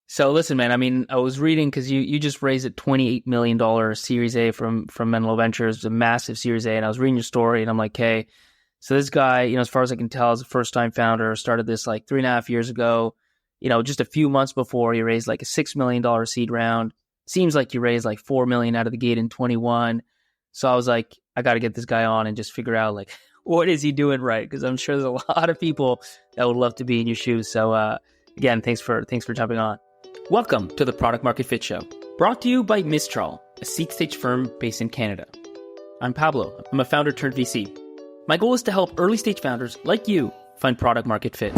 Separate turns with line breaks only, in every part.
So listen, man, I mean, I was reading because you just raised a $28 million Series A from Menlo Ventures, a massive Series A. And I was reading your story and I'm like, hey, so this guy, as far as I can tell, is a first-time founder, started this like 3.5 years ago. Just a few months before he raised like a $6 million seed round. Seems like you raised like 4 million out of the gate in 21. So I was like, I got to get this guy on and just figure out like, what is he doing right? Because I'm sure there's a lot of people that would love to be in your shoes. So again, thanks for jumping on. Welcome to the Product Market Fit Show, brought to you by Mistral, a seed stage firm based in Canada. I'm Pablo. I'm a founder turned VC. My goal is to help early stage founders like you find product market fit.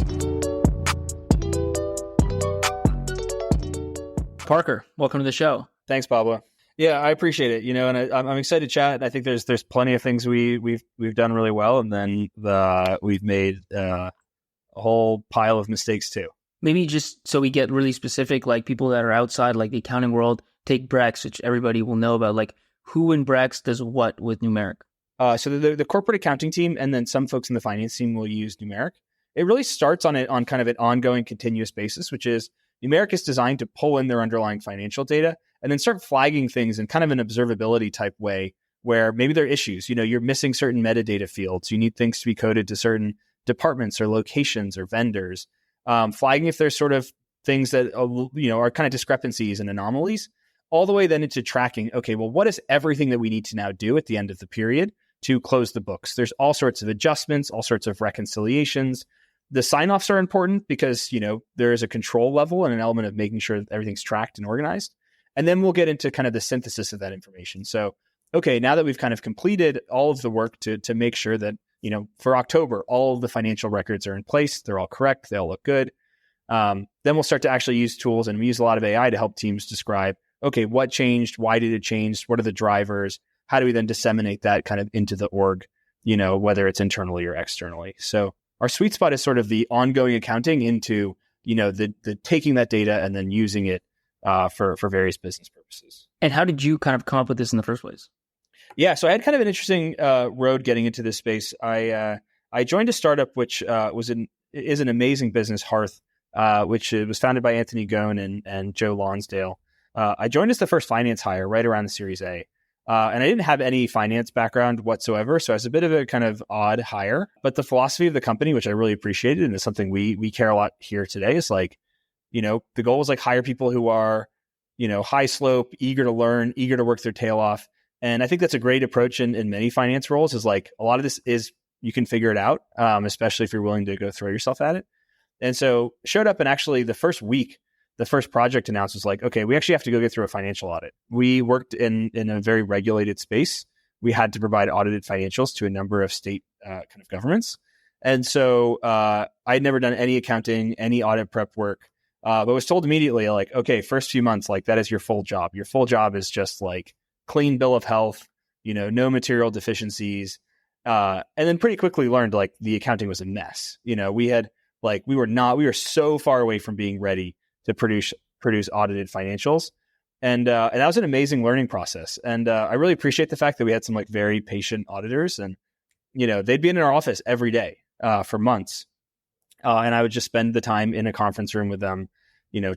Parker, welcome to the show.
Thanks, Pablo. Yeah, I appreciate it. And I'm excited to chat. I think there's plenty of things we've done really well, and then we've made a whole pile of mistakes too.
Maybe just so we get really specific, like people that are outside, like the accounting world, take Brex, which everybody will know about. Like, who in Brex does what with Numeric?
So the corporate accounting team and then some folks in the finance team will use Numeric. It really starts on kind of an ongoing continuous basis, which is Numeric is designed to pull in their underlying financial data and then start flagging things in kind of an observability type way where maybe there are issues. You're missing certain metadata fields. You need things to be coded to certain departments or locations or vendors. Flagging if there's sort of things that, are kind of discrepancies and anomalies, all the way then into tracking. Okay, well, what is everything that we need to now do at the end of the period to close the books? There's all sorts of adjustments, all sorts of reconciliations. The sign-offs are important because, there is a control level and an element of making sure that everything's tracked and organized. And then we'll get into kind of the synthesis of that information. So, okay, now that we've kind of completed all of the work to make sure that, for October, all of the financial records are in place, they're all correct, they all look good. Then we'll start to actually use tools, and we use a lot of AI to help teams describe, okay, what changed? Why did it change? What are the drivers? How do we then disseminate that kind of into the org, whether it's internally or externally? So our sweet spot is sort of the ongoing accounting into, the taking that data and then using it for various business purposes.
And how did you kind of come up with this in the first place?
Yeah, so I had kind of an interesting road getting into this space. I joined a startup which is an amazing business, Hearth, which was founded by Anthony Goen and Joe Lonsdale. I joined as the first finance hire right around the Series A. And I didn't have any finance background whatsoever, so I was a bit of a kind of odd hire. But the philosophy of the company, which I really appreciated, and is something we care a lot here today, is like, the goal was like hire people who are, high slope, eager to learn, eager to work their tail off. And I think that's a great approach in many finance roles, is like a lot of this is you can figure it out, especially if you're willing to go throw yourself at it. And so showed up, and actually the first week, the first project announced was like, okay, we actually have to go get through a financial audit. We worked in a very regulated space. We had to provide audited financials to a number of state kind of governments. And so I'd never done any accounting, any audit prep work, but was told immediately like, okay, first few months, like that is your full job. Your full job is just like clean bill of health, no material deficiencies. And then pretty quickly learned like the accounting was a mess. We were so far away from being ready to produce audited financials. And that was an amazing learning process. And I really appreciate the fact that we had some like very patient auditors, and, they'd be in our office every day for months. And I would just spend the time in a conference room with them,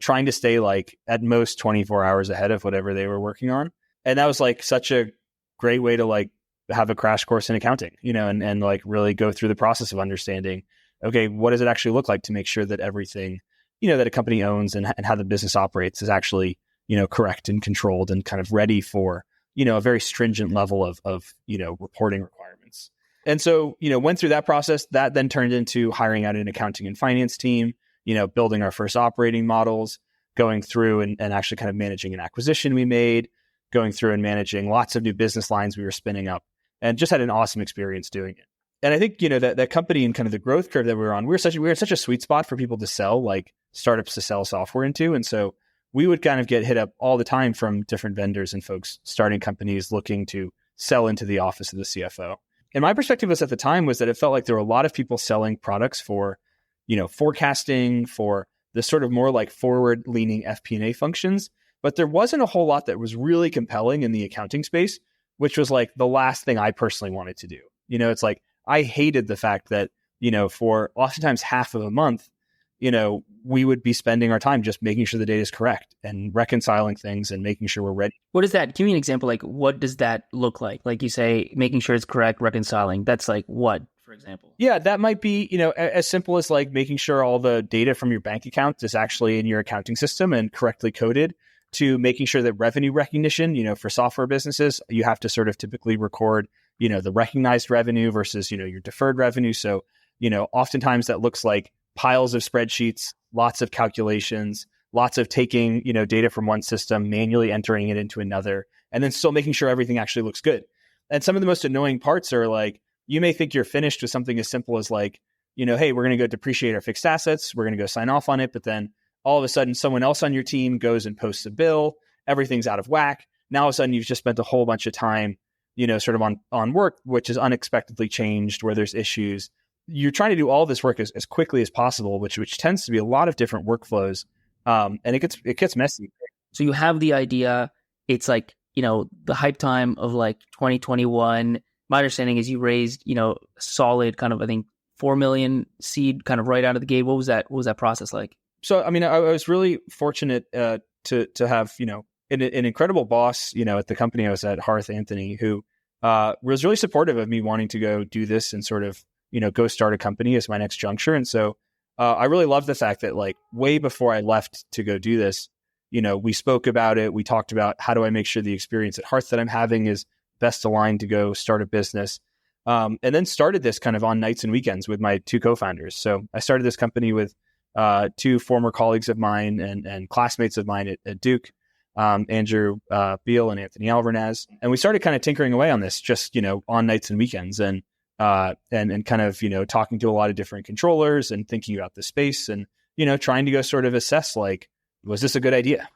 trying to stay like at most 24 hours ahead of whatever they were working on. And that was like such a great way to like have a crash course in accounting, and like really go through the process of understanding, okay, what does it actually look like to make sure that everything, that a company owns and how the business operates is actually, correct and controlled and kind of ready for, a very stringent level of reporting requirements. And so, went through that process. That then turned into hiring out an accounting and finance team, building our first operating models, going through and actually kind of managing an acquisition we made, going through and managing lots of new business lines we were spinning up, and just had an awesome experience doing it. And I think, that company and kind of the growth curve that we were on, we were in such a sweet spot for people to sell, like startups to sell software into. And so we would kind of get hit up all the time from different vendors and folks starting companies looking to sell into the office of the CFO. And my perspective was at the time was that it felt like there were a lot of people selling products for, forecasting, for the sort of more like forward leaning FP&A functions. But there wasn't a whole lot that was really compelling in the accounting space, which was like the last thing I personally wanted to do. It's like, I hated the fact that, for oftentimes half of a month, we would be spending our time just making sure the data is correct and reconciling things and making sure we're ready.
What is that? Give me an example. Like, what does that look like? Like you say, making sure it's correct, reconciling. That's like what, for example?
Yeah, that might be, as simple as like making sure all the data from your bank account is actually in your accounting system and correctly coded, to making sure that revenue recognition, for software businesses, you have to sort of typically record, the recognized revenue versus, your deferred revenue. So, oftentimes that looks like piles of spreadsheets, lots of calculations, lots of taking, data from one system, manually entering it into another, and then still making sure everything actually looks good. And some of the most annoying parts are like, you may think you're finished with something as simple as like, hey, we're going to go depreciate our fixed assets. We're going to go sign off on it. But then all of a sudden, someone else on your team goes and posts a bill. Everything's out of whack. Now, all of a sudden, you've just spent a whole bunch of time, sort of on work, which is unexpectedly changed, where there's issues. You're trying to do all this work as quickly as possible, which tends to be a lot of different workflows. And it gets messy.
So you have the idea. It's like, the hype time of like 2021. My understanding is you raised, solid kind of, I think, 4 million seed kind of right out of the gate. What was that process like?
So, I mean, I was really fortunate to have, an incredible boss, at the company I was at, Hearth, Anthony, who was really supportive of me wanting to go do this and sort of, go start a company as my next juncture. And so I really love the fact that like way before I left to go do this, we spoke about it. We talked about how do I make sure the experience at Hearth that I'm having is best aligned to go start a business. And then started this kind of on nights and weekends with my two co-founders. So I started this company with two former colleagues of mine and classmates of mine at Duke, Andrew Beal and Anthony Alvarez. And we started kind of tinkering away on this just, on nights and weekends and kind of, talking to a lot of different controllers and thinking about the space and, trying to go sort of assess like, was this a good idea?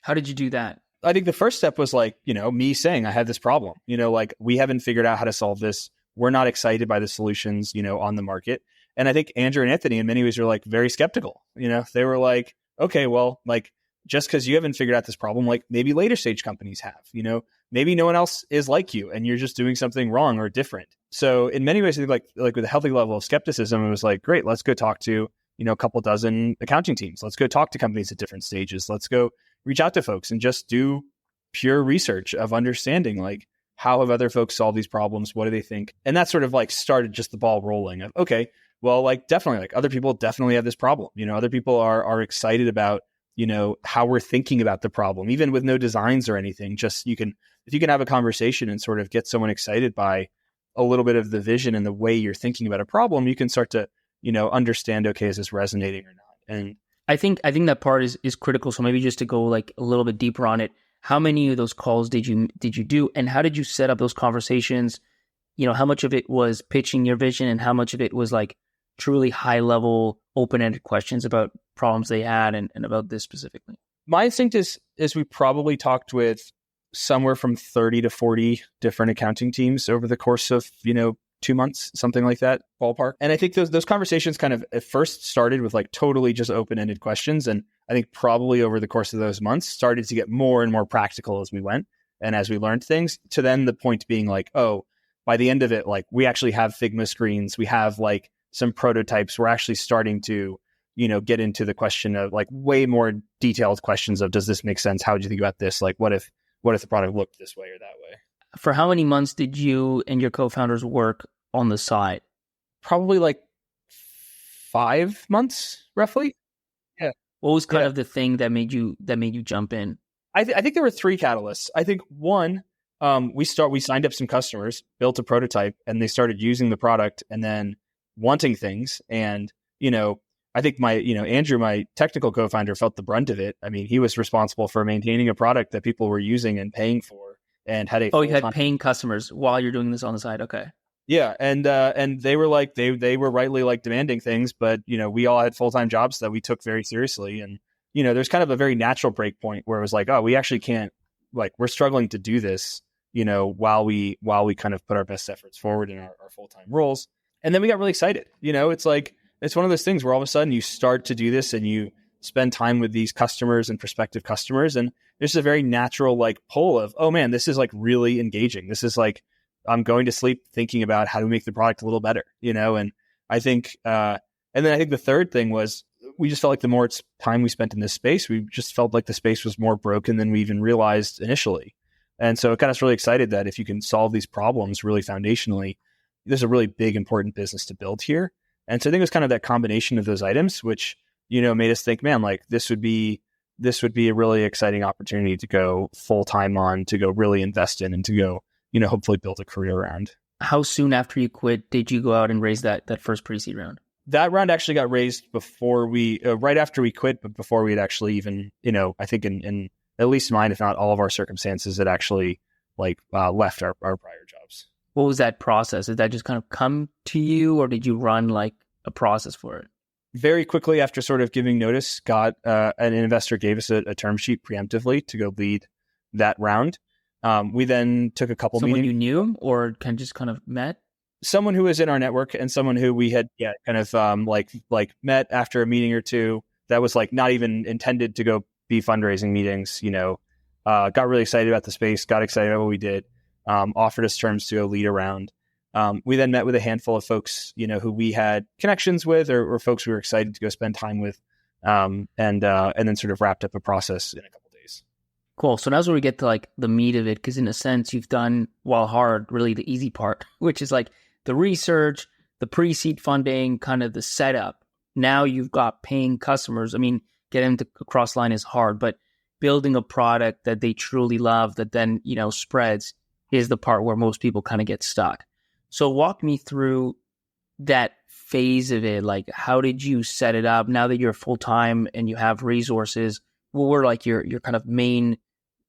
How did you do that?
I think the first step was like, me saying I had this problem, like we haven't figured out how to solve this. We're not excited by the solutions, on the market. And I think Andrew and Anthony in many ways are like very skeptical. They were like, okay, well, like just because you haven't figured out this problem, like maybe later stage companies have, maybe no one else is like you and you're just doing something wrong or different. So in many ways, I think like with a healthy level of skepticism, it was like, great, let's go talk to, a couple dozen accounting teams. Let's go talk to companies at different stages. Let's go reach out to folks and just do pure research of understanding like how have other folks solved these problems? What do they think? And that sort of like started just the ball rolling of, okay, well, like definitely like other people definitely have this problem. Other people are excited about, how we're thinking about the problem, even with no designs or anything. Just if you can have a conversation and sort of get someone excited by a little bit of the vision and the way you're thinking about a problem, you can start to, understand, okay, is this resonating or not? And
I think that part is critical. So maybe just to go like a little bit deeper on it, how many of those calls did you do, and how did you set up those conversations? How much of it was pitching your vision, and how much of it was like truly high level, open ended questions about problems they had and about this specifically?
My instinct is we probably talked with somewhere from 30 to 40 different accounting teams over the course of 2 months, something like that, ballpark. And I think those conversations kind of at first started with like totally just open-ended questions. And I think probably over the course of those months started to get more and more practical as we went and as we learned things, to then the point being like, oh, by the end of it, like we actually have Figma screens, we have like some prototypes. We're actually starting to, get into the question of like way more detailed questions of, does this make sense? How do you think about this? Like, what if the product looked this way or that way?
For how many months did you and your co-founders work on the side?
Probably like 5 months, roughly. Yeah.
What was kind of the thing that made you jump in?
I think there were 3 catalysts. I think one, we signed up some customers, built a prototype, and they started using the product and then wanting things. And, I think Andrew, my technical co-founder, felt the brunt of it. I mean, he was responsible for maintaining a product that people were using and paying for, and had
you had paying customers while you're doing this on the side. Okay.
Yeah. And they were like, they were rightly like demanding things, but, we all had full-time jobs that we took very seriously. And, there's kind of a very natural break point where it was like, oh, we actually can't, like, we're struggling to do this, while we kind of put our best efforts forward in our full-time roles. And then we got really excited. It's like, it's one of those things where all of a sudden you start to do this and you spend time with these customers and prospective customers. And there's a very natural like pull of, oh man, this is like really engaging. This is like, I'm going to sleep thinking about how to make the product a little better, and I think, and then I think the third thing was we just felt like the more time we spent in this space, we just felt like the space was more broken than we even realized initially. And so it got us really excited that if you can solve these problems really foundationally, there's a really big, important business to build here. And so I think it was kind of that combination of those items, which, made us think, man, like this would be a really exciting opportunity to go full time on, to go really invest in, and to go, hopefully build a career around.
How soon after you quit did you go out and raise that first pre-seed round?
That round actually got raised before right after we quit, but before we had actually even, I think in at least mine, if not all of our circumstances, had actually left our prior jobs.
What was that process? Did that just kind of come to you, or did you run like a process for it?
Very quickly after sort of giving notice, an investor gave us a term sheet preemptively to go lead that round. We then took a couple meetings.
Someone you knew or kind of met?
Someone who was in our network and someone who we had kind of met after a meeting or two that was like not even intended to go be fundraising meetings, got really excited about the space, got excited about what we did, offered us terms to go lead around. We then met with a handful of folks, who we had connections with or folks we were excited to go spend time with, and then sort of wrapped up a process in a couple days.
Cool. So now's where we get to like the meat of it, because in a sense, you've done, while hard, really the easy part, which is like the research, the pre-seed funding, kind of the setup. Now you've got paying customers. I mean, getting them to cross line is hard, but building a product that they truly love that then, spreads is the part where most people kind of get stuck. So walk me through that phase of it. Like, how did you set it up now that you're full-time and you have resources? What were like your kind of main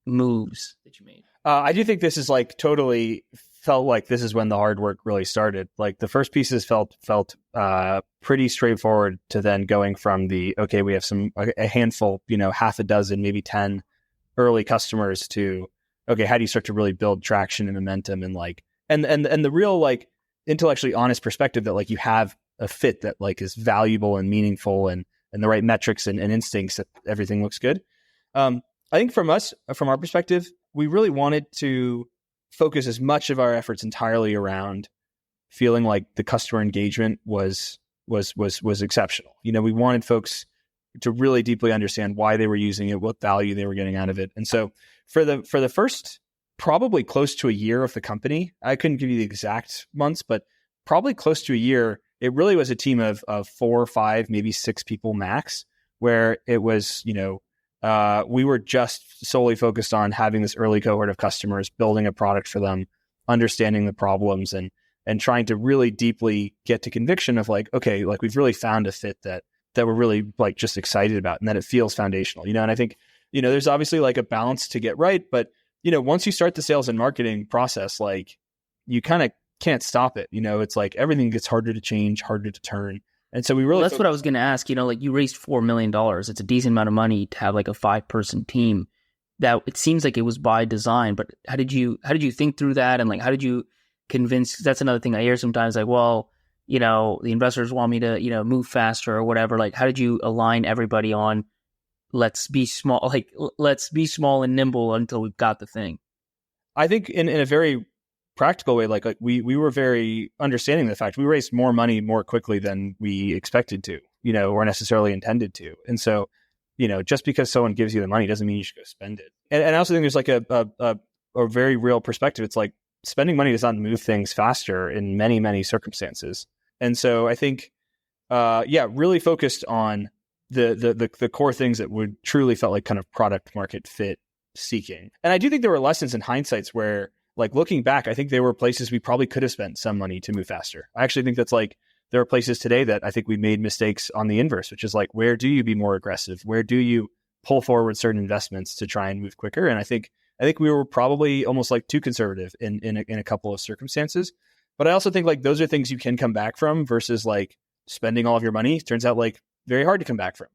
moves that you made?
I do think this is like totally felt like this is when the hard work really started. Like the first pieces felt pretty straightforward to then going from we have a handful, half a dozen, maybe 10 early customers to, okay, how do you start to really build traction and momentum and and the real like intellectually honest perspective that like you have a fit that like is valuable and meaningful and the right metrics and instincts that everything looks good. I think from our perspective, we really wanted to focus as much of our efforts entirely around feeling like the customer engagement was exceptional. We wanted folks to really deeply understand why they were using it, what value they were getting out of it. And so for the first probably close to a year of the company, I couldn't give you the exact months, but probably close to a year, it really was a team of 4 or 5, maybe 6 people max, where it was, we were just solely focused on having this early cohort of customers, building a product for them, understanding the problems and trying to really deeply get to conviction of like, okay, like we've really found a fit that we're really like just excited about and that it feels foundational, and I think, there's obviously like a balance to get right, but once you start the sales and marketing process, like you kind of can't stop it. It's like everything gets harder to change, harder to turn. And so we really,
that's what I was going to ask, like you raised $4 million. It's a decent amount of money to have like a 5-person team. That it seems like it was by design, but how did you think through that? And like, how did you convince, that's another thing I hear sometimes, like, well, the investors want me to, move faster or whatever. Like, how did you align everybody on, let's be small and nimble until we've got the thing?
I think in a very practical way, like we were very understanding of the fact we raised more money more quickly than we expected to, or necessarily intended to. And so, just because someone gives you the money doesn't mean you should go spend it. And I also think there's like a very real perspective. It's like spending money does not move things faster in many, many circumstances. And so I think, really focused on the core things that would truly felt like kind of product market fit seeking. And I do think there were lessons in hindsights where, like looking back, I think there were places we probably could have spent some money to move faster. I actually think that's like, there are places today that I think we made mistakes on the inverse, which is like, where do you be more aggressive? Where do you pull forward certain investments to try and move quicker? And I think we were probably almost like too conservative in a couple of circumstances. But I also think like those are things you can come back from versus like spending all of your money. Turns out like very hard to come back from,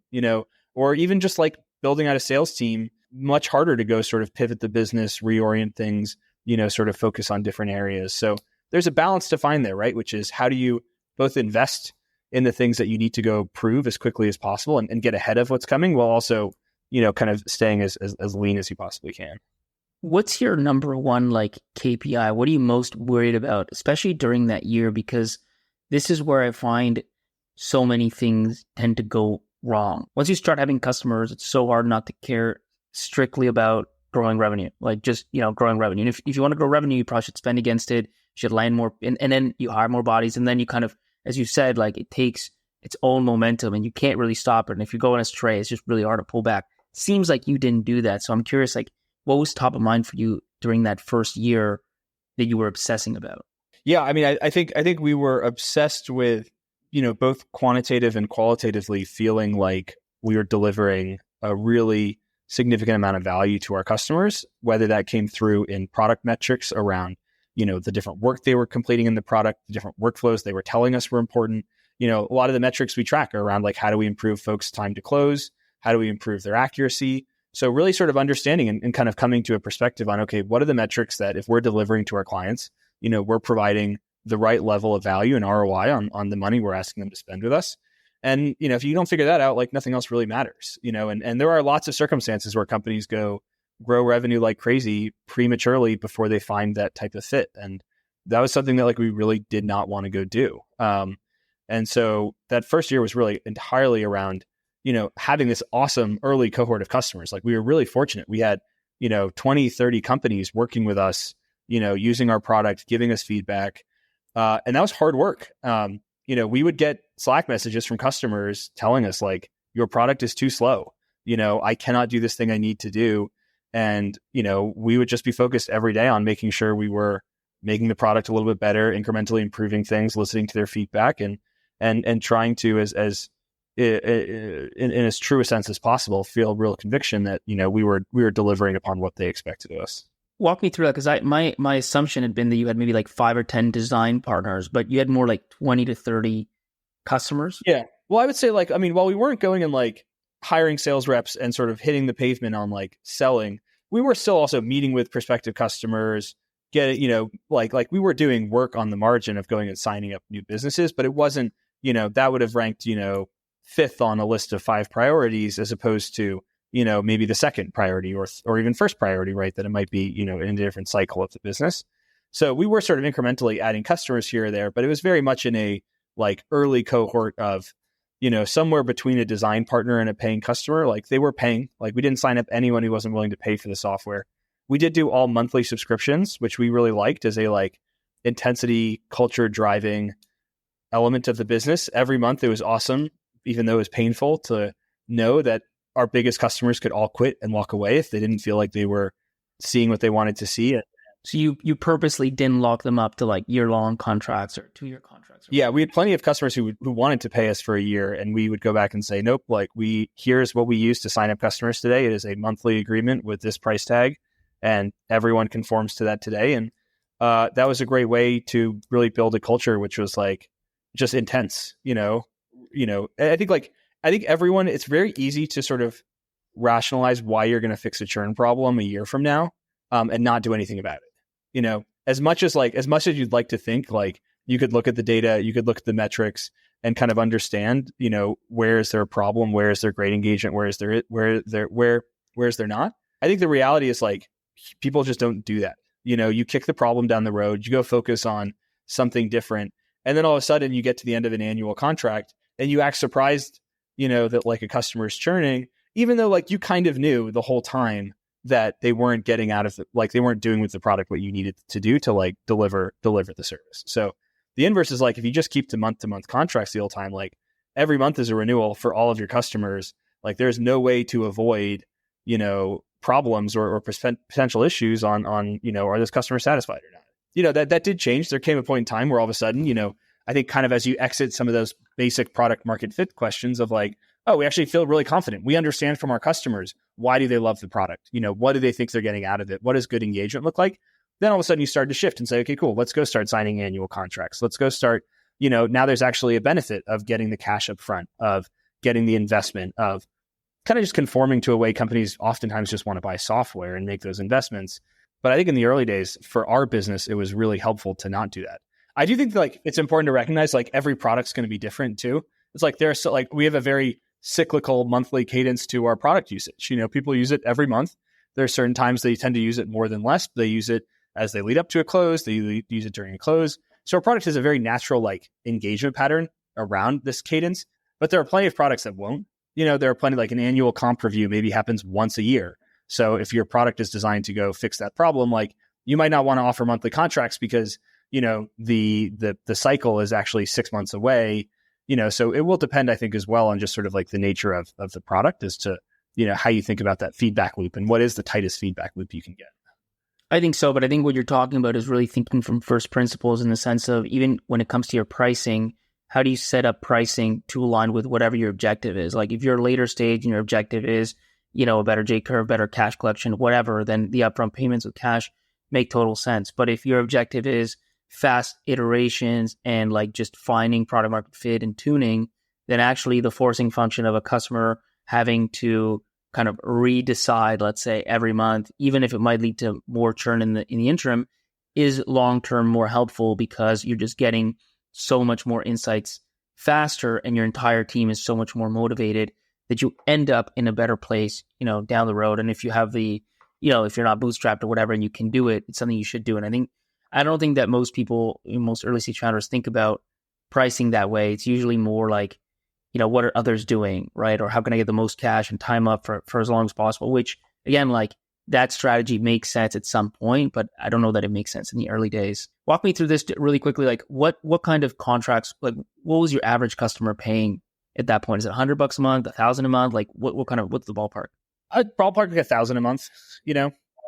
or even just like building out a sales team, much harder to go sort of pivot the business, reorient things, sort of focus on different areas. So there's a balance to find there, right? Which is how do you both invest in the things that you need to go prove as quickly as possible and get ahead of what's coming while also, kind of staying as lean as you possibly can.
What's your number one like KPI? What are you most worried about, especially during that year? Because this is where I find so many things tend to go wrong. Once you start having customers, it's so hard not to care strictly about growing revenue, like just, growing revenue. And if you want to grow revenue, you probably should spend against it, you should land more, and then you hire more bodies. And then you kind of, as you said, like it takes its own momentum and you can't really stop it. And if you're going astray, it's just really hard to pull back. Seems like you didn't do that. So I'm curious, like, what was top of mind for you during that first year that you were obsessing about?
Yeah, I mean, I think we were obsessed with, both quantitative and qualitatively feeling like we were delivering a really significant amount of value to our customers, whether that came through in product metrics around, the different work they were completing in the product, the different workflows they were telling us were important. A lot of the metrics we track are around like, how do we improve folks' time to close? How do we improve their accuracy? So really sort of understanding and kind of coming to a perspective on, okay, what are the metrics that if we're delivering to our clients, we're providing the right level of value and ROI on the money we're asking them to spend with us. And, if you don't figure that out, like nothing else really matters, and there are lots of circumstances where companies grow revenue like crazy prematurely before they find that type of fit. And that was something that like we really did not want to go do. And so that first year was really entirely around, having this awesome early cohort of customers. Like we were really fortunate. We had, 20, 30 companies working with us, using our product, giving us feedback. And that was hard work. We would get Slack messages from customers telling us like, your product is too slow. I cannot do this thing I need to do. And, we would just be focused every day on making sure we were making the product a little bit better, incrementally improving things, listening to their feedback and trying to, as in as true a sense as possible, feel real conviction that, we were delivering upon what they expected of us.
Walk me through that, because my assumption had been that you had maybe like 5 or 10 design partners, but you had more like 20 to 30 customers.
Yeah. Well, I would say while we weren't going and like hiring sales reps and sort of hitting the pavement on like selling, we were still also meeting with prospective customers, like we were doing work on the margin of going and signing up new businesses, but it wasn't, that would have ranked, fifth on a list of 5 priorities as opposed to, maybe the second priority or even first priority, right? That it might be, in a different cycle of the business. So we were sort of incrementally adding customers here or there, but it was very much in a like early cohort of, somewhere between a design partner and a paying customer. Like they were paying, like we didn't sign up anyone who wasn't willing to pay for the software. We did do all monthly subscriptions, which we really liked as a like intensity culture driving element of the business. Every month it was awesome, even though it was painful to know that our biggest customers could all quit and walk away if they didn't feel like they were seeing what they wanted to see.
So you purposely didn't lock them up to like year-long contracts or 2-year contracts?
Yeah, we had plenty of customers who wanted to pay us for a year, and we would go back and say, nope, like here's what we use to sign up customers today. It is a monthly agreement with this price tag, and everyone conforms to that today. And that was a great way to really build a culture, which was like just intense, I think everyone, it's very easy to sort of rationalize why you're going to fix a churn problem a year from now, and not do anything about it. As much as you'd like to think, like you could look at the data, you could look at the metrics and kind of understand, where is there a problem? Where is there great engagement? Where is there not? I think the reality is like, people just don't do that. You kick the problem down the road, you go focus on something different. And then all of a sudden you get to the end of an annual contract and you act surprised, that like a customer is churning, even though like you kind of knew the whole time that they weren't getting out of it, like they weren't doing with the product what you needed to do to like deliver the service. So the inverse is like, if you just keep to month contracts the whole time, like every month is a renewal for all of your customers, like there's no way to avoid, problems or potential issues on, are this customer satisfied or not? That did change. There came a point in time where all of a sudden, I think kind of as you exit some of those basic product market fit questions of like, oh, we actually feel really confident. We understand from our customers, why do they love the product? What do they think they're getting out of it? What does good engagement look like? Then all of a sudden you start to shift and say, okay, cool, let's go start signing annual contracts. Let's go start, now there's actually a benefit of getting the cash up front, of getting the investment, of kind of just conforming to a way companies oftentimes just want to buy software and make those investments. But I think in the early days for our business, it was really helpful to not do that. I do think like it's important to recognize like every product's going to be different too. It's like we have a very cyclical monthly cadence to our product usage. People use it every month. There are certain times they tend to use it more than less. They use it as they lead up to a close. They use it during a close. So our product has a very natural like engagement pattern around this cadence. But there are plenty of products that won't. there are plenty, like an annual comp review maybe happens once a year. So if your product is designed to go fix that problem, like you might not want to offer monthly contracts because, the cycle is actually 6 months away, so it will depend, I think, as well on just sort of like the nature of the product as to, how you think about that feedback loop and what is the tightest feedback loop you can get.
I think so, but I think what you're talking about is really thinking from first principles in the sense of even when it comes to your pricing, how do you set up pricing to align with whatever your objective is? Like if you're later stage and your objective is, a better J curve, better cash collection, whatever, then the upfront payments with cash make total sense. But if your objective is fast iterations and like just finding product market fit and tuning, then actually the forcing function of a customer having to kind of redecide, let's say every month, even if it might lead to more churn in the interim, is long-term more helpful because you're just getting so much more insights faster and your entire team is so much more motivated that you end up in a better place, down the road. And if you have the, if you're not bootstrapped or whatever and you can do it, it's something you should do. And I don't think that most people, most early stage founders think about pricing that way. It's usually more like, what are others doing, right? Or how can I get the most cash and time up for as long as possible, which again, like that strategy makes sense at some point, but I don't know that it makes sense in the early days. Walk me through this really quickly. Like what kind of contracts, like what was your average customer paying at that point? Is it $100 a month, $1,000 a month? Like what's the ballpark?
I'd ballpark like $1,000 a month,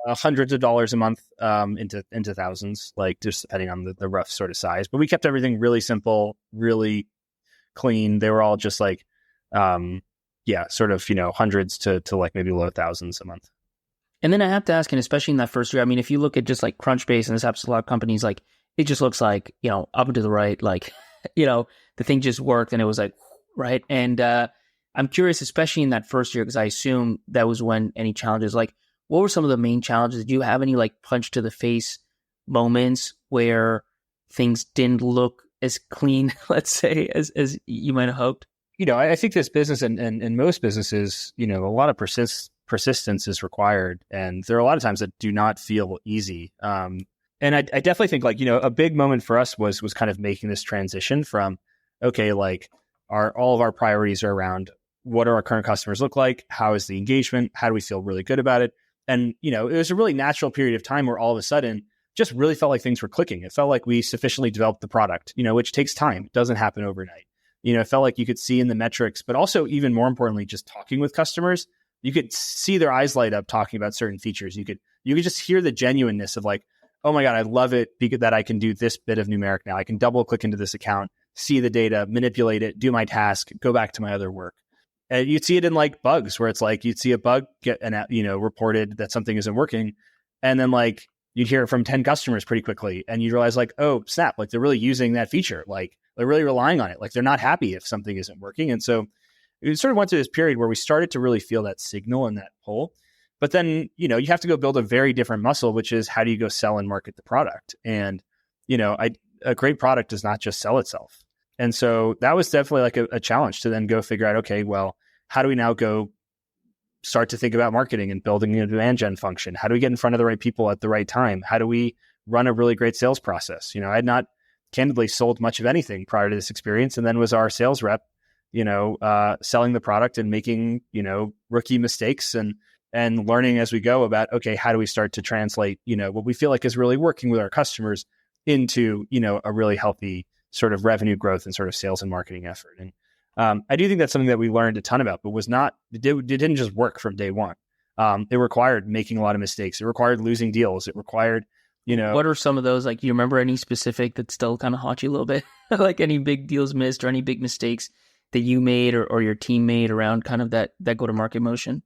hundreds of dollars a month, into thousands, like just depending on the rough sort of size, but we kept everything really simple, really clean. They were all just like, sort of, hundreds to like maybe low thousands a month.
And then I have to ask, and especially in that first year, I mean, if you look at just like Crunchbase and this happens to a lot of companies, like it just looks like, up and to the right, like, the thing just worked and it was like, right. And I'm curious, especially in that first year, because I assume that was when any challenges, like what were some of the main challenges? Do you have any like punch to the face moments where things didn't look as clean, let's say, as you might have hoped?
I think this business and most businesses, a lot of persistence is required. And there are a lot of times that do not feel easy. And I definitely think like, a big moment for us was kind of making this transition from, okay, like all of our priorities are around what do our current customers look like? How is the engagement? How do we feel really good about it? And, it was a really natural period of time where all of a sudden just really felt like things were clicking. It felt like we sufficiently developed the product, which takes time. It doesn't happen overnight. It felt like you could see in the metrics, but also even more importantly, just talking with customers, you could see their eyes light up talking about certain features. You could just hear the genuineness of like, oh my God, I love it because that I can do this bit of numeric now. I can double click into this account, see the data, manipulate it, do my task, go back to my other work. And you'd see it in like bugs where it's like you'd see a bug get reported that something isn't working. And then like you'd hear it from 10 customers pretty quickly. And you realize like, oh, snap, like they're really using that feature. Like they're really relying on it. Like they're not happy if something isn't working. And so it sort of went through this period where we started to really feel that signal and that pull. But then, you have to go build a very different muscle, which is how do you go sell and market the product? And, a great product does not just sell itself. And so that was definitely like a challenge to then go figure out, okay, well, how do we now go start to think about marketing and building a demand gen function? How do we get in front of the right people at the right time? How do we run a really great sales process? I had not candidly sold much of anything prior to this experience, and then was our sales rep, selling the product and making, rookie mistakes and learning as we go about, okay, how do we start to translate, what we feel like is really working with our customers into, a really healthy sort of revenue growth and sort of sales and marketing effort. And I do think that's something that we learned a ton about, but it didn't just work from day one. It required making a lot of mistakes. It required losing deals. It required,
What are some of those? Like, you remember any specific that still kind of haunt you a little bit? Like any big deals missed or any big mistakes that you made or your team made around kind of that go-to-market motion?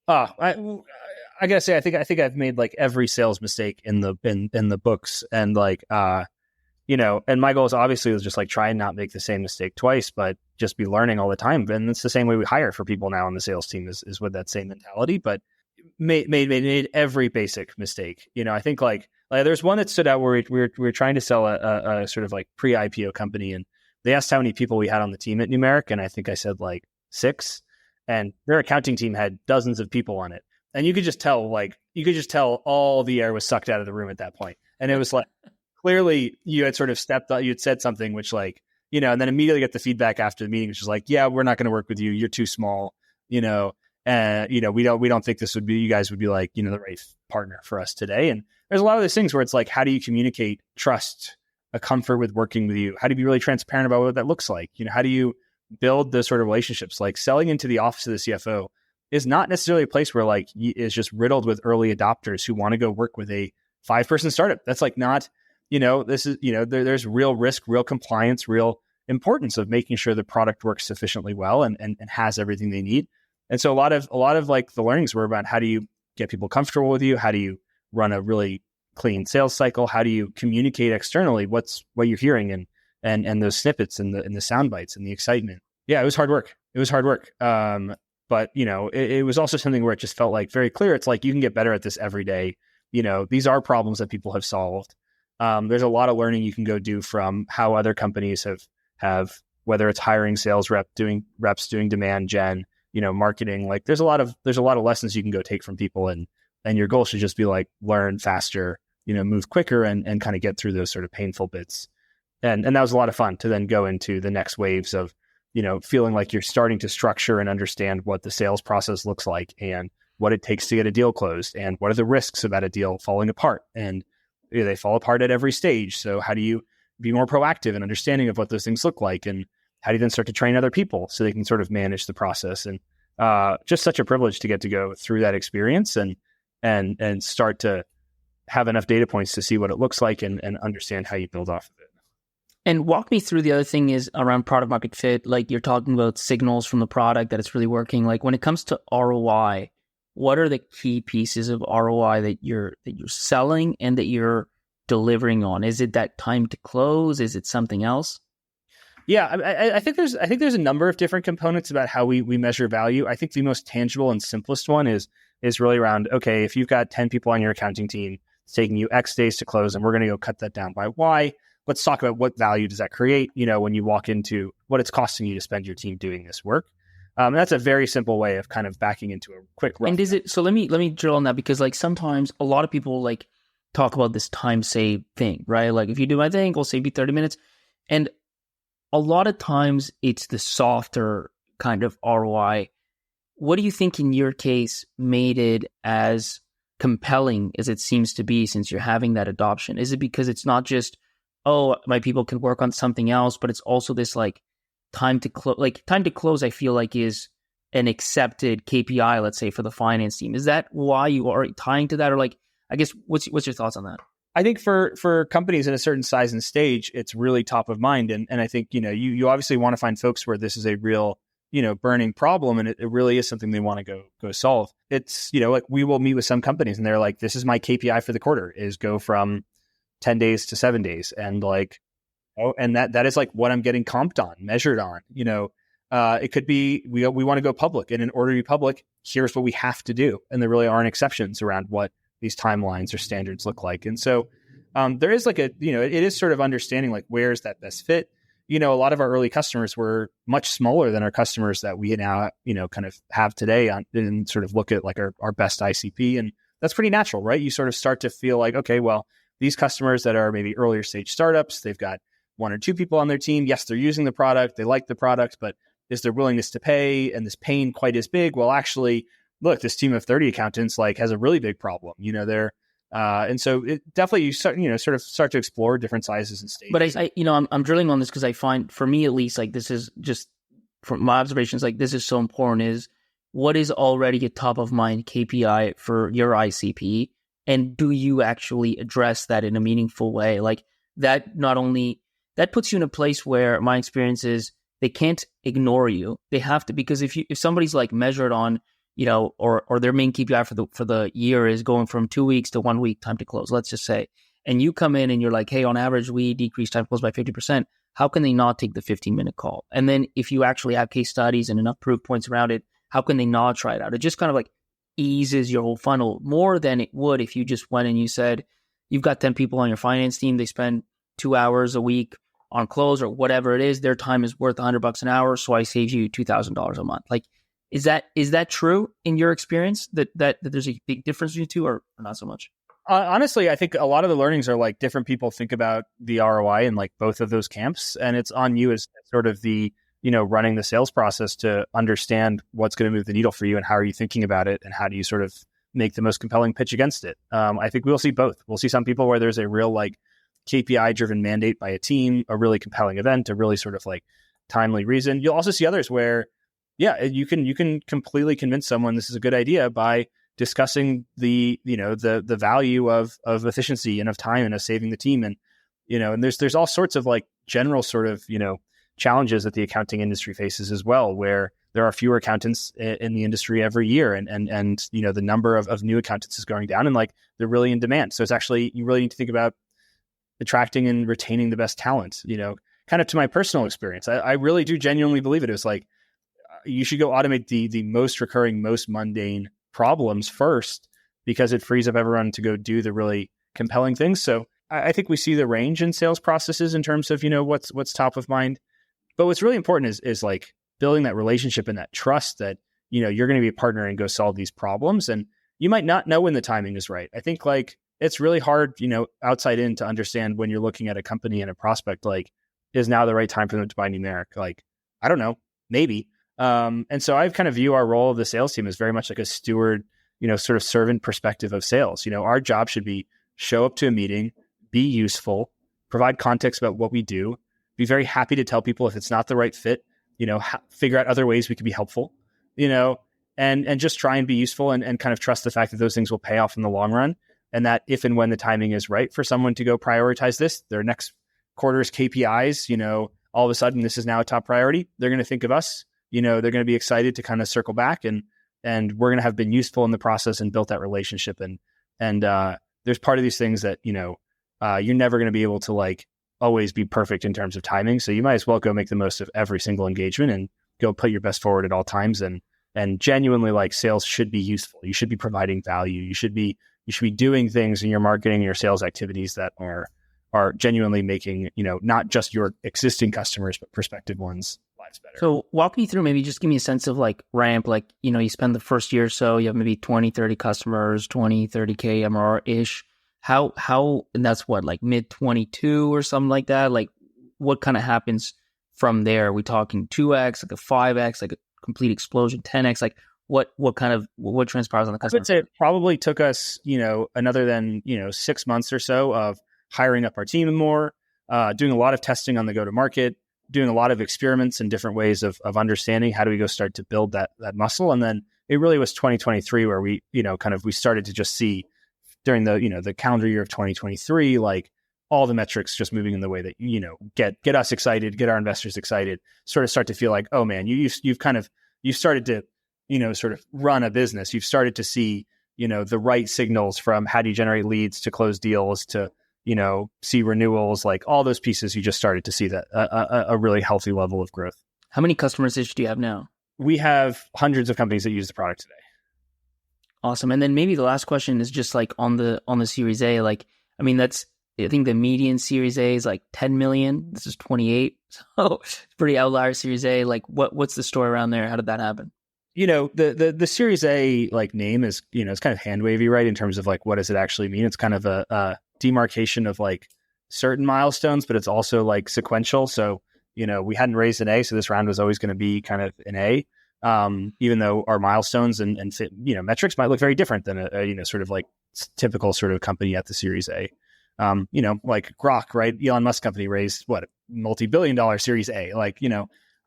I gotta say, I think I've made like every sales mistake in the books, and like, and my goal is obviously to just like try and not make the same mistake twice, but just be learning all the time. And it's the same way we hire for people now on the sales team is with that same mentality, but made every basic mistake. I think like there's one that stood out where we were trying to sell a sort of like pre-IPO company, and they asked how many people we had on the team at Numeric, and I think I said like 6, and their accounting team had dozens of people on it. And you could just tell all the air was sucked out of the room at that point. And it was like, clearly you had sort of you'd said something which like, and then immediately get the feedback after the meeting, which is like, yeah, we're not going to work with you. You're too small, and we don't think you guys would be like, the right partner for us today. And there's a lot of those things where it's like, how do you communicate trust, a comfort with working with you? How do you be really transparent about what that looks like? How do you build those sort of relationships? Like selling into the office of the CFO is not necessarily a place where like is just riddled with early adopters who want to go work with a 5-person startup. That's like not, this is, there's real risk, real compliance, real importance of making sure the product works sufficiently well and has everything they need. And so a lot of like the learnings were about how do you get people comfortable with you? How do you run a really clean sales cycle? How do you communicate externally what you're hearing and those snippets and the sound bites and the excitement? Yeah, it was hard work. But it was also something where it just felt like very clear. It's like you can get better at this every day. These are problems that people have solved. There's a lot of learning you can go do from how other companies have whether it's hiring sales reps doing demand gen, marketing. Like there's a lot of lessons you can go take from people, and your goal should just be like learn faster, move quicker, and kind of get through those sort of painful bits. And that was a lot of fun to then go into the next waves of feeling like you're starting to structure and understand what the sales process looks like and what it takes to get a deal closed and what are the risks about a deal falling apart. And they fall apart at every stage. So how do you be more proactive and understanding of what those things look like? And how do you then start to train other people so they can sort of manage the process? And just such a privilege to get to go through that experience and start to have enough data points to see what it looks like and understand how you build off of it.
And walk me through the other thing is around product market fit. Like you're talking about signals from the product that it's really working. Like when it comes to ROI, what are the key pieces of ROI that you're selling and that you're delivering on? Is it that time to close? Is it something else?
Yeah, I think there's a number of different components about how we measure value. I think the most tangible and simplest one is really around, okay, if you've got 10 people on your accounting team, it's taking you X days to close, and we're going to go cut that down by Y. Let's talk about what value does that create, when you walk into what it's costing you to spend your team doing this work. And that's a very simple way of kind of backing into a quick rough.
And is it, so let me drill on that, because like sometimes a lot of people like talk about this time save thing, right? Like if you do my thing, we'll save you 30 minutes. And a lot of times it's the softer kind of ROI. What do you think in your case made it as compelling as it seems to be since you're having that adoption? Is it because it's not just, oh, my people can work on something else, but it's also this like time to close? Like time to close, I feel like is an accepted KPI, let's say, for the finance team. Is that why you are tying to that? Or like, I guess, what's your thoughts on that?
I think for companies in a certain size and stage, it's really top of mind. And I think, you obviously want to find folks where this is a real, burning problem. And it really is something they want to go solve. It's, like we will meet with some companies and they're like, this is my KPI for the quarter is go from 10 days to 7 days. And like, oh, and that is like what I'm getting comped on, measured on, it could be, we want to go public, and in order to be public, here's what we have to do. And there really aren't exceptions around what these timelines or standards look like. And so there is like it is sort of understanding like, where's that best fit? A lot of our early customers were much smaller than our customers that we now, kind of have today and sort of look at like our best ICP. And that's pretty natural, right? You sort of start to feel like, okay, well, these customers that are maybe earlier stage startups, they've got 1 or 2 people on their team. Yes, they're using the product. They like the product, but is their willingness to pay and this pain quite as big? Well, actually, look, this team of 30 accountants like has a really big problem. And so it definitely you start to explore different sizes and stages.
But I'm drilling on this because I find, for me at least, like this is just from my observations, like this is so important, is what is already a top of mind KPI for your ICP, and do you actually address that in a meaningful way? Like that that puts you in a place where my experience is they can't ignore you. They have to, because if somebody's like measured on, or their main KPI for the year is going from 2 weeks to 1 week time to close, let's just say, and you come in and you're like, hey, on average, we decrease time to close by 50%. How can they not take the 15-minute call? And then if you actually have case studies and enough proof points around it, how can they not try it out? It just kind of like eases your whole funnel more than it would if you just went and you said, you've got 10 people on your finance team. They spend 2 hours a week on close or whatever it is. Their time is worth $100 an hour. So I save you $2,000 a month. Like, is that true in your experience that there's a big difference between the two, or not so much?
Honestly, I think a lot of the learnings are like different people think about the ROI in like both of those camps. And it's on you as sort of the, running the sales process to understand what's going to move the needle for you and how are you thinking about it and how do you sort of make the most compelling pitch against it. I think we'll see both. We'll see some people where there's a real like KPI driven mandate by a team, a really compelling event, a really sort of like timely reason. You'll also see others where, yeah, you can completely convince someone this is a good idea by discussing the value of efficiency and of time and of saving the team. And, and there's all sorts of like general sort of, challenges that the accounting industry faces as well, where there are fewer accountants in the industry every year. And the number of new accountants is going down and like they're really in demand. So it's actually, you really need to think about attracting and retaining the best talent, kind of to my personal experience. I really do genuinely believe it. It was like, you should go automate the most recurring, most mundane problems first, because it frees up everyone to go do the really compelling things. So I think we see the range in sales processes in terms of, what's top of mind. But what's really important is like building that relationship and that trust that, you're going to be a partner and go solve these problems. And you might not know when the timing is right. I think like it's really hard, outside in to understand when you're looking at a company and a prospect, like, is now the right time for them to buy numeric? Like, I don't know, maybe. And so I kind of view our role of the sales team as very much like a steward, sort of servant perspective of sales. Our job should be show up to a meeting, be useful, provide context about what we do, be very happy to tell people if it's not the right fit, figure out other ways we can be helpful, and just try and be useful and kind of trust the fact that those things will pay off in the long run. And that if and when the timing is right for someone to go prioritize this, their next quarter's KPIs, all of a sudden this is now a top priority. They're going to think of us. They're going to be excited to kind of circle back and we're going to have been useful in the process and built that relationship. And there's part of these things that, you're never going to be able to like always be perfect in terms of timing. So you might as well go make the most of every single engagement and go put your best forward at all times. And genuinely like sales should be useful. You should be providing value. You should be doing things in your marketing and your sales activities that are genuinely making, not just your existing customers, but prospective ones lives better.
So walk me through, maybe just give me a sense of like ramp, like, you spend the first year or so, you have maybe 20, 30 customers, 20, 30K MRR-ish. How, and that's what, like mid 22 or something like that? Like what kind of happens from there? Are we talking 2X, like a 5X, like a complete explosion, 10X? Like what transpires on the customer?
I would say it probably took us, another than, 6 months or so of hiring up our team more, doing a lot of testing on the go-to-market, doing a lot of experiments and different ways of understanding how do we go start to build that muscle. And then it really was 2023 where we, we started to just see during the, the calendar year of 2023, like all the metrics just moving in the way that, get us excited, get our investors excited, sort of start to feel like, oh man, you've started to, sort of run a business. You've started to see, the right signals from how do you generate leads to close deals to, see renewals, like all those pieces. You just started to see that a really healthy level of growth.
How many customers do you have now?
We have hundreds of companies that use the product today.
Awesome. And then maybe the last question is just like on the Series A, like, I mean, I think the median Series A is like 10 million. This is 28. So it's pretty outlier Series A. Like what's the story around there? How did that happen?
The Series A like name is, it's kind of hand wavy, right? In terms of like, what does it actually mean? It's kind of a demarcation of like certain milestones, but it's also like sequential. So, we hadn't raised an A, so this round was always going to be kind of an A. Even though our milestones and metrics might look very different than a sort of like typical sort of company at the Series A. Like Grok, right? Elon Musk company raised what, multi-billion-dollar Series A. Like,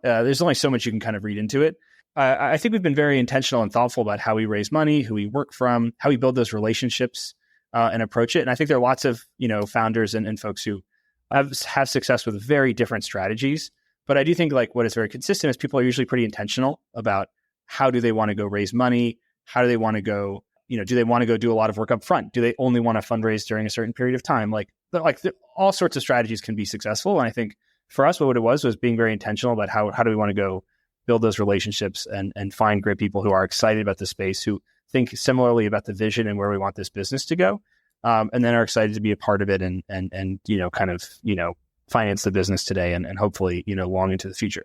there's only so much you can kind of read into it. I think we've been very intentional and thoughtful about how we raise money, who we work from, how we build those relationships and approach it. And I think there are lots of founders and folks who have success with very different strategies. But I do think like what is very consistent is people are usually pretty intentional about how do they want to go raise money? How do they want to go, do they want to go do a lot of work up front? Do they only want to fundraise during a certain period of time? All sorts of strategies can be successful. And I think for us, what it was being very intentional about how do we want to go build those relationships and find great people who are excited about the space, who think similarly about the vision and where we want this business to go. And then are excited to be a part of it and finance the business today and hopefully, long into the future.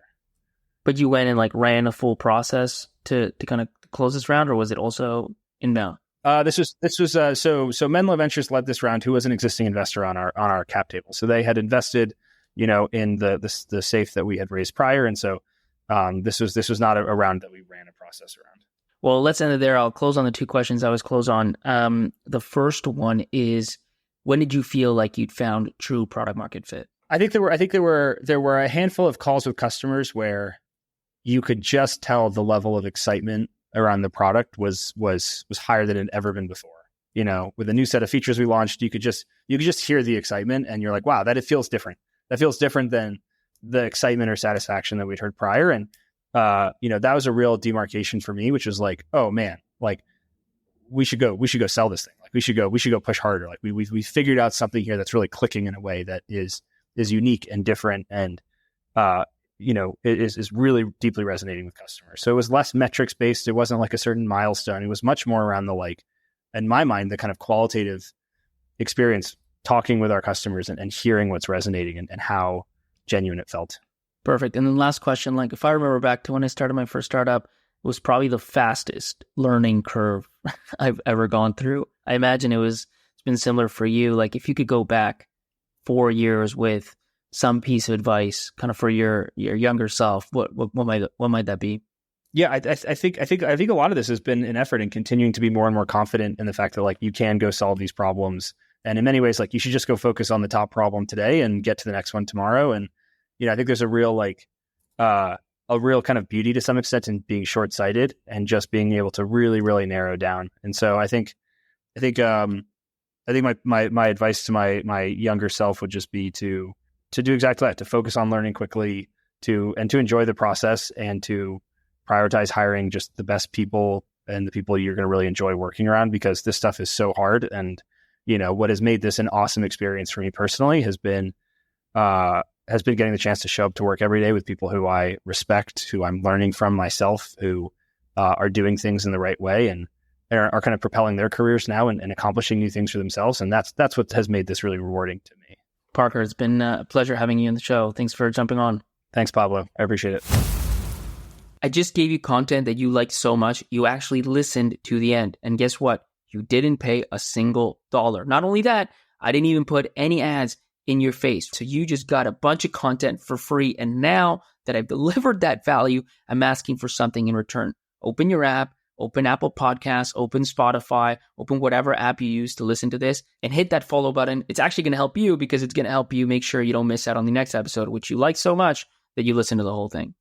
But you went and like ran a full process to kind of close this round, or was it also inbound?
So Menlo Ventures led this round, who was an existing investor on our cap table. So they had invested, in the safe that we had raised prior, and so this was not a round that we ran a process around.
Well, let's end it there. I'll close on the two questions I always close on. The first one is, when did you feel like you'd found true product market fit?
I think there were a handful of calls with customers where you could just tell the level of excitement around the product was higher than it had ever been before. With a new set of features we launched, you could just hear the excitement, and you're like, wow, it feels different. That feels different than the excitement or satisfaction that we'd heard prior. And that was a real demarcation for me, which was like, oh man, like we should go sell this thing. Like we should go push harder. Like we figured out something here that's really clicking in a way that is unique and different, and is really deeply resonating with customers. So it was less metrics based. It wasn't like a certain milestone. It was much more around the, in my mind, the kind of qualitative experience, talking with our customers and hearing what's resonating and how genuine it felt.
Perfect. And then last question, like if I remember back to when I started my first startup, it was probably the fastest learning curve I've ever gone through. I imagine it's been similar for you. Like if you could go back 4 years with some piece of advice kind of for your younger self, what might that be?
Yeah, I think a lot of this has been an effort in continuing to be more and more confident in the fact that like you can go solve these problems. And in many ways, like you should just go focus on the top problem today and get to the next one tomorrow. And, I think there's a real kind of beauty to some extent in being short-sighted and just being able to really, really narrow down. And so I think my advice to my younger self would just be to do exactly that, to focus on learning quickly, to enjoy the process, and to prioritize hiring just the best people and the people you're going to really enjoy working around, because this stuff is so hard. And, what has made this an awesome experience for me personally has been getting the chance to show up to work every day with people who I respect, who I'm learning from myself, who are doing things in the right way and are kind of propelling their careers now and accomplishing new things for themselves. And that's what has made this really rewarding to me.
Parker, it's been a pleasure having you on the show. Thanks for jumping on.
Thanks, Pablo. I appreciate it.
I just gave you content that you liked so much, you actually listened to the end. And guess what? You didn't pay a single dollar. Not only that, I didn't even put any ads in your face. So you just got a bunch of content for free. And now that I've delivered that value, I'm asking for something in return. Open your app, open Apple Podcasts, open Spotify, open whatever app you use to listen to this, and hit that follow button. It's actually going to help you because it's going to help you make sure you don't miss out on the next episode, which you like so much that you listen to the whole thing.